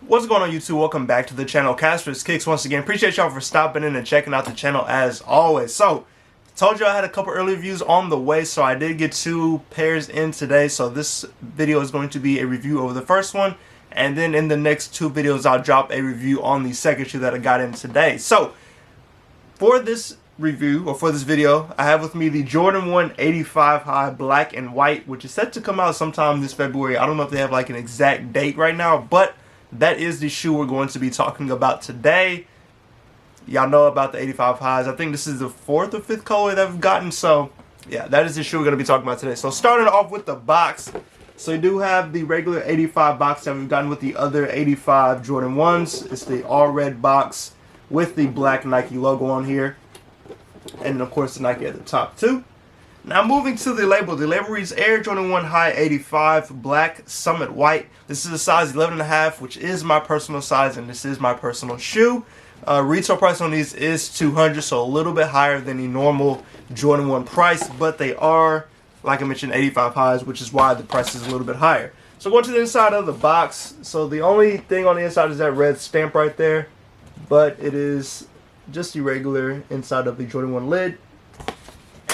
What's going on, YouTube? Welcome back to the channel, kamikazeskicks. Once again, appreciate y'all for stopping in and checking out the channel as always. So, told you I had a couple early reviews on the way, so I did get 2 pairs in today. So this video is going to be a review over the first one, and then in the next 2 videos, I'll drop a review on the second shoe that I got in today. So, for this review, or for this video, I have with me the Jordan 1 85 high black and white, which is set to come out sometime this February. I don't know if they have like an exact date right now, but that is the shoe we're going to be talking about today. Y'all know about the 85 highs. I think this is the 4th or 5th colorway that we've gotten. So yeah, that is the shoe we're going to be talking about today. So starting off with the box. So you do have the regular 85 box that we've gotten with the other 85 Jordan 1s. It's the all red box with the black Nike logo on here. And of course the Nike at the top too. Now moving to the label. The label reads Air Jordan 1 High 85 Black Summit White. This is a size 11.5, which is my personal size, and this is my personal shoe. Retail price on these is $200, so a little bit higher than the normal Jordan 1 price, but they are, like I mentioned, 85 highs, which is why the price is a little bit higher. So going to the inside of the box. So the only thing on the inside is that red stamp right there, but it is just the regular inside of the Jordan 1 lid.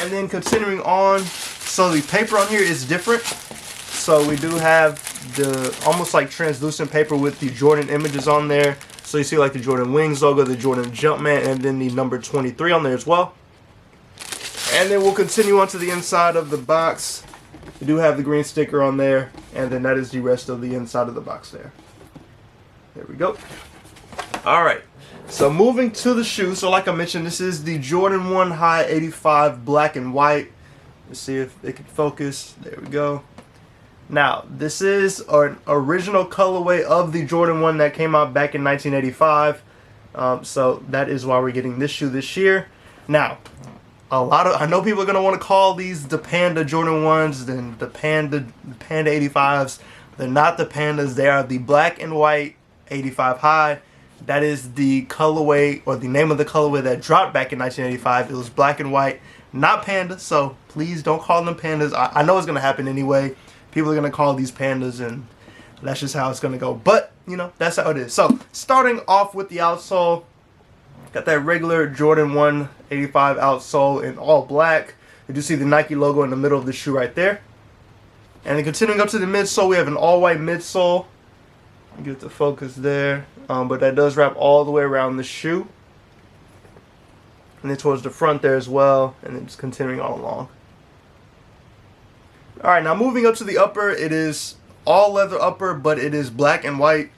And then continuing on, so the paper on here is different. So we do have the almost like translucent paper with the Jordan images on there. So you see like the Jordan Wings logo, the Jordan Jumpman, and then the number 23 on there as well. And then we'll continue on to the inside of the box. We do have the green sticker on there, and then that is the rest of the inside of the box there. There we go. Alright. So moving to the shoe, so like I mentioned, this is the Jordan 1 High 85 black and white. Let's see if it can focus. There we go. Now, this is an original colorway of the Jordan 1 that came out back in 1985. So that is why we're getting this shoe this year. Now, I know people are going to want to call these the Panda Jordan 1s, then the Panda 85s. They're not the Pandas, they are the black and white 85 high. That is the colorway, or the name of the colorway that dropped back in 1985. It was black and white, not Panda, so please don't call them Pandas. I know it's going to happen anyway. People are going to call these Pandas, and that's just how it's going to go. But, you know, that's how it is. So, starting off with the outsole, got that regular Jordan 1 85 outsole in all black. You do see the Nike logo in the middle of the shoe right there. And then continuing up to the midsole, we have an all-white midsole. Get the focus there. But that does wrap all the way around the shoe. And then towards the front there as well. And then just continuing on along. Alright, now moving up to the upper. It is all leather upper, but it is black and white.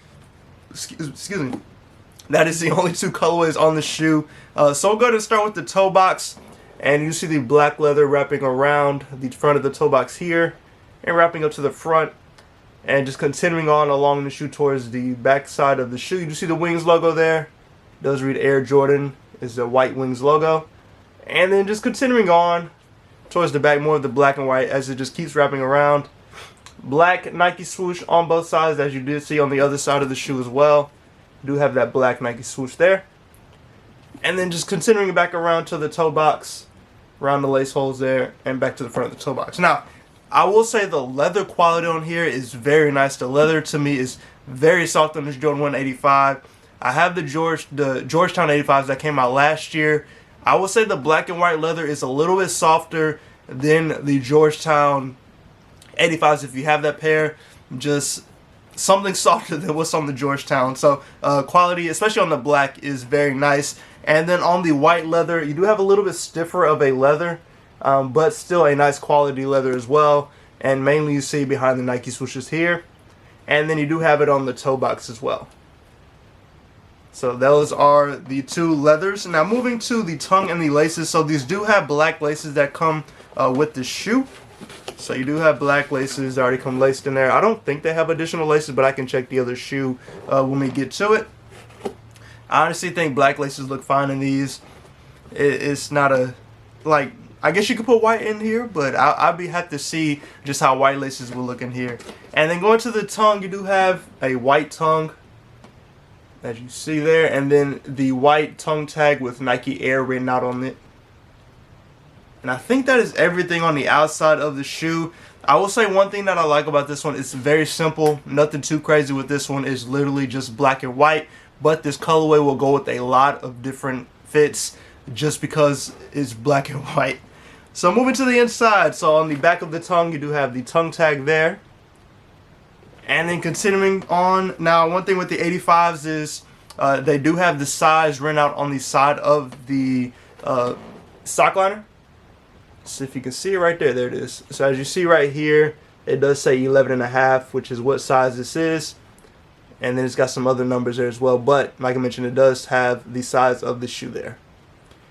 Excuse me. That is the only 2 colorways on the shoe. So we'll go ahead and start with the toe box. And you see the black leather wrapping around the front of the toe box here. And wrapping up to the front. And just continuing on along the shoe towards the back side of the shoe. You do see the Wings logo there. It does read Air Jordan. Is the white Wings logo. And then just continuing on towards the back, more of the black and white as it just keeps wrapping around. Black Nike swoosh on both sides, as you did see on the other side of the shoe as well. You do have that black Nike swoosh there. And then just continuing back around to the toe box. Around the lace holes there. And back to the front of the toe box. Now, I will say the leather quality on here is very nice. The leather to me is very soft on this Jordan 1 85. I have the Georgetown 85s that came out last year. I will say the black and white leather is a little bit softer than the Georgetown 85s. If you have that pair, just something softer than what's on the Georgetown. So quality, especially on the black, is very nice. And then on the white leather, you do have a little bit stiffer of a leather. But still a nice quality leather as well. And mainly you see behind the Nike swooshes here. And then you do have it on the toe box as well. So those are the 2 leathers. Now moving to the tongue and the laces. So these do have black laces that come with the shoe. So you do have black laces that already come laced in there. I don't think they have additional laces, but I can check the other shoe when we get to it. I honestly think black laces look fine in these. It's not a, like, I guess you could put white in here, but I'll have to see just how white laces will look in here. And then going to the tongue, you do have a white tongue, as you see there, and then the white tongue tag with Nike Air written out on it. And I think that is everything on the outside of the shoe. I will say one thing that I like about this one, it's very simple. Nothing too crazy with this one. It's literally just black and white. But this colorway will go with a lot of different fits just because it's black and white. So moving to the inside. So on the back of the tongue, you do have the tongue tag there. And then continuing on, now one thing with the 85s is they do have the size written out on the side of the sock liner. So if you can see it right there, there it is. So as you see right here, it does say 11.5, which is what size this is. And then it's got some other numbers there as well. But like I mentioned, it does have the size of the shoe there.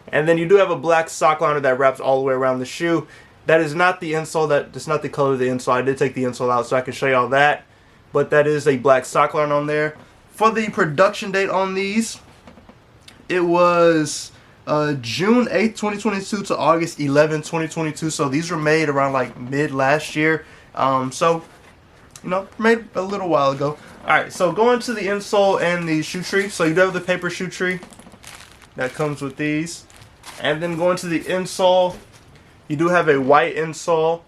And then you do have a black sock liner that wraps all the way around the shoe. That is not the insole. That's not the color of the insole. I did take the insole out so I can show you all that. But that is a black sock liner on there. For the production date on these, it was June 8th, 2022 to August 11th, 2022. So these were made around like mid last year. So, you know, made a little while ago. Alright, so going to the insole and the shoe tree. So you do have the paper shoe tree that comes with these. And then going to the insole, you do have a white insole.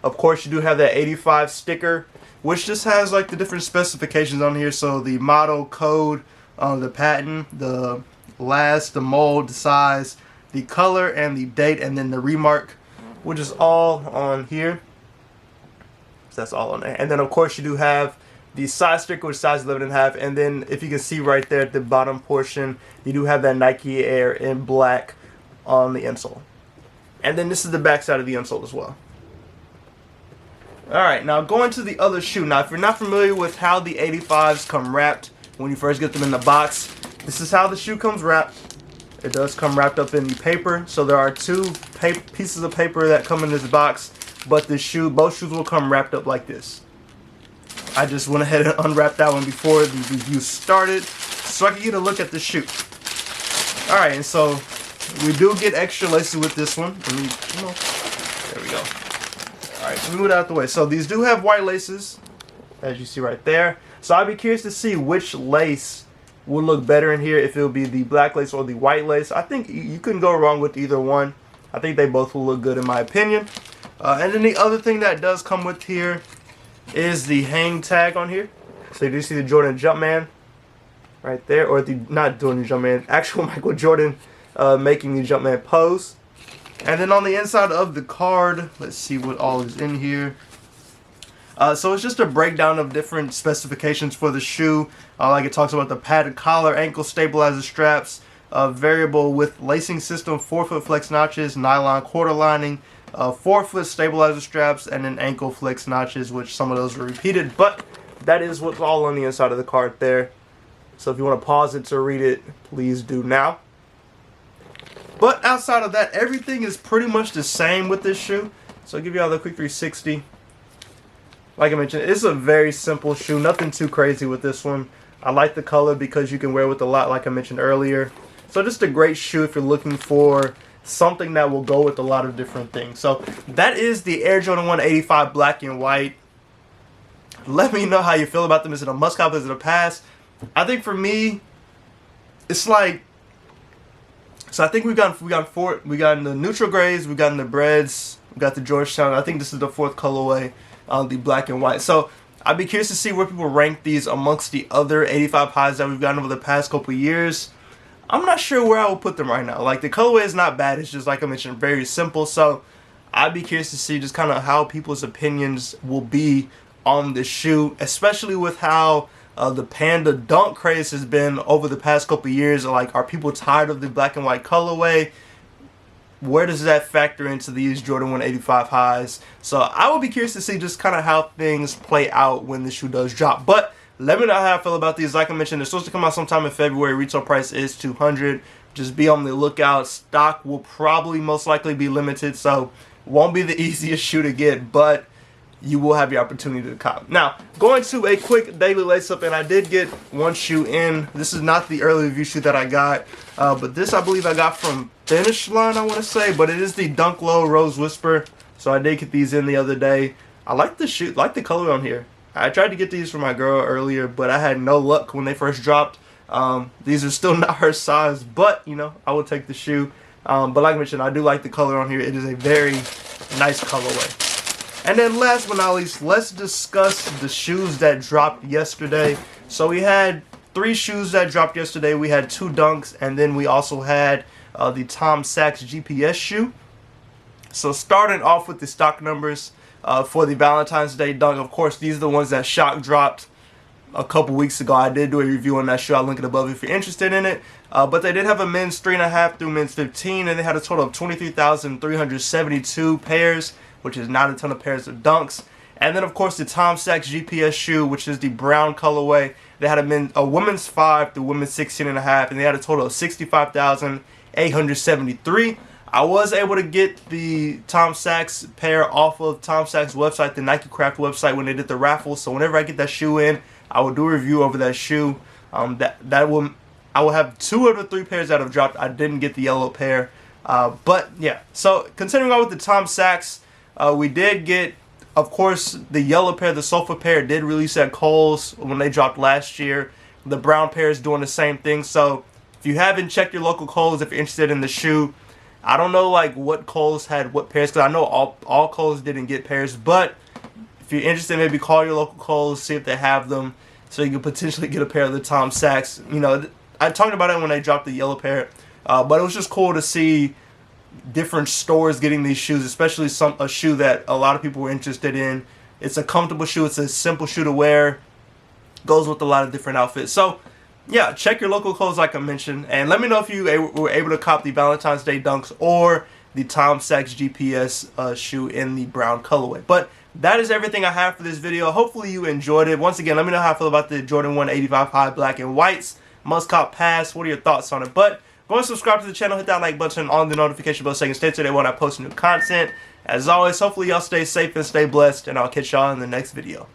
Of course, you do have that 85 sticker, which just has like the different specifications on here. So the model, code, the patent, the last, the mold, the size, the color, and the date, and then the remark, which is all on here. So that's all on there. And then of course you do have the size sticker, which is size 11.5, and then if you can see right there at the bottom portion, you do have that Nike Air in black on the insole. And then this is the back side of the insole as well. Alright, now going to the other shoe. Now if you're not familiar with how the 85s come wrapped when you first get them in the box, this is how the shoe comes wrapped. It does come wrapped up in the paper. So there are two pieces of paper that come in this box, but the shoe, both shoes will come wrapped up like this. I just went ahead and unwrapped that one before the review started so I could get a look at the shoe. Alright, and so we do get extra laces with this one. There we go. Alright, so move it out the way. So these do have white laces, as you see right there. So I'd be curious to see which lace would look better in here, if it would be the black lace or the white lace. I think you couldn't go wrong with either one. I think they both will look good in my opinion. And then the other thing that does come with here is the hang tag on here. So you do see the Jordan Jumpman right there, or the, not Jordan Jumpman, actual Michael Jordan making the Jumpman pose. And then on the inside of the card, let's see what all is in here. So it's just a breakdown of different specifications for the shoe. Like it talks about the padded collar, ankle stabilizer straps, variable with lacing system, 4-foot flex notches, nylon quarter lining, 4-foot stabilizer straps, and then ankle flex notches, which some of those are repeated. But that is what's all on the inside of the card there. So if you want to pause it to read it, please do now. But outside of that, everything is pretty much the same with this shoe. So I'll give you all the quick 360. Like I mentioned, it's a very simple shoe. Nothing too crazy with this one. I like the color because you can wear it with a lot, like I mentioned earlier. So just a great shoe if you're looking for something that will go with a lot of different things. So that is the Air Jordan 1 85 black and white. Let me know how you feel about them. Is it a must-have? Is it a pass? I think for me, it's like, so I think we got four. We got in the neutral grays, we got in the breads, we got the Georgetown. I think this is the fourth colorway on the black and white. So I'd be curious to see where people rank these amongst the other 85 highs that we've gotten over the past couple years. I'm not sure where I will put them right now. Like, the colorway is not bad. It's just, like I mentioned, very simple. So I'd be curious to see just kind of how people's opinions will be on this shoe, especially with how the Panda Dunk craze has been over the past couple years. Like, are people tired of the black and white colorway? Where does that factor into these Jordan 185 highs? So I will be curious to see just kind of how things play out when the shoe does drop. But let me know how I feel about these. Like I mentioned, they're supposed to come out sometime in February. Retail price is $200. Just be on the lookout. Stock will probably most likely be limited, so won't be the easiest shoe to get, but you will have your opportunity to cop. Now, going to a quick daily lace up, and I did get one shoe in. This is not the early review shoe that I got, but this I believe I got from Finish Line, I want to say, but it is the Dunk Low Rose Whisper. So I did get these in the other day. I like the shoe, like the color on here. I tried to get these for my girl earlier, but I had no luck when they first dropped. These are still not her size, but you know, I will take the shoe. But like I mentioned, I do like the color on here. It is a very nice colorway. And then last but not least, let's discuss the shoes that dropped yesterday. So we had 3 shoes that dropped yesterday. We had 2 dunks, and then we also had the Tom Sachs GPS shoe. So starting off with the stock numbers for the Valentine's Day dunk, of course, these are the ones that Shock dropped a couple weeks ago. I did do a review on that shoe. I'll link it above if you're interested in it. But they did have a men's 3.5 through men's 15, and they had a total of 23,372 pairs, which is not a ton of pairs of dunks. And then, of course, the Tom Sachs GPS shoe, which is the brown colorway. They had a women's 5 through women's 16.5, and they had a total of 65,873. I was able to get the Tom Sachs pair off of Tom Sachs' website, the Nike Craft website, when they did the raffle. So whenever I get that shoe in, I will do a review over that shoe. I will have 2 of the 3 pairs that have dropped. I didn't get the yellow pair, but yeah. So continuing on with the Tom Sachs, we did get, of course, the yellow pair, the sofa pair did release at Kohl's when they dropped last year. The brown pair is doing the same thing. So if you haven't checked your local Kohl's, if you're interested in the shoe, I don't know like what Kohl's had what pairs, because I know all Kohl's didn't get pairs. But if you're interested, maybe call your local Kohl's, see if they have them, so you can potentially get a pair of the Tom Sachs. You know, I talked about it when they dropped the yellow pair, but it was just cool to see different stores getting these shoes, especially a shoe that a lot of people were interested in. It's a comfortable shoe. It's a simple shoe to wear. Goes with a lot of different outfits. So yeah, check your local Kohl's like I mentioned, and let me know if you were able to cop the Valentine's Day dunks or the Tom Sachs GPS shoe in the brown colorway. But that is everything I have for this video. Hopefully you enjoyed it. Once again, let me know how I feel about the Jordan 185 high black and whites. Must cop pass. What are your thoughts on it? But go and subscribe to the channel, hit that like button, on the notification bell so you can stay today when I post new content. As always, hopefully y'all stay safe and stay blessed, and I'll catch y'all in the next video.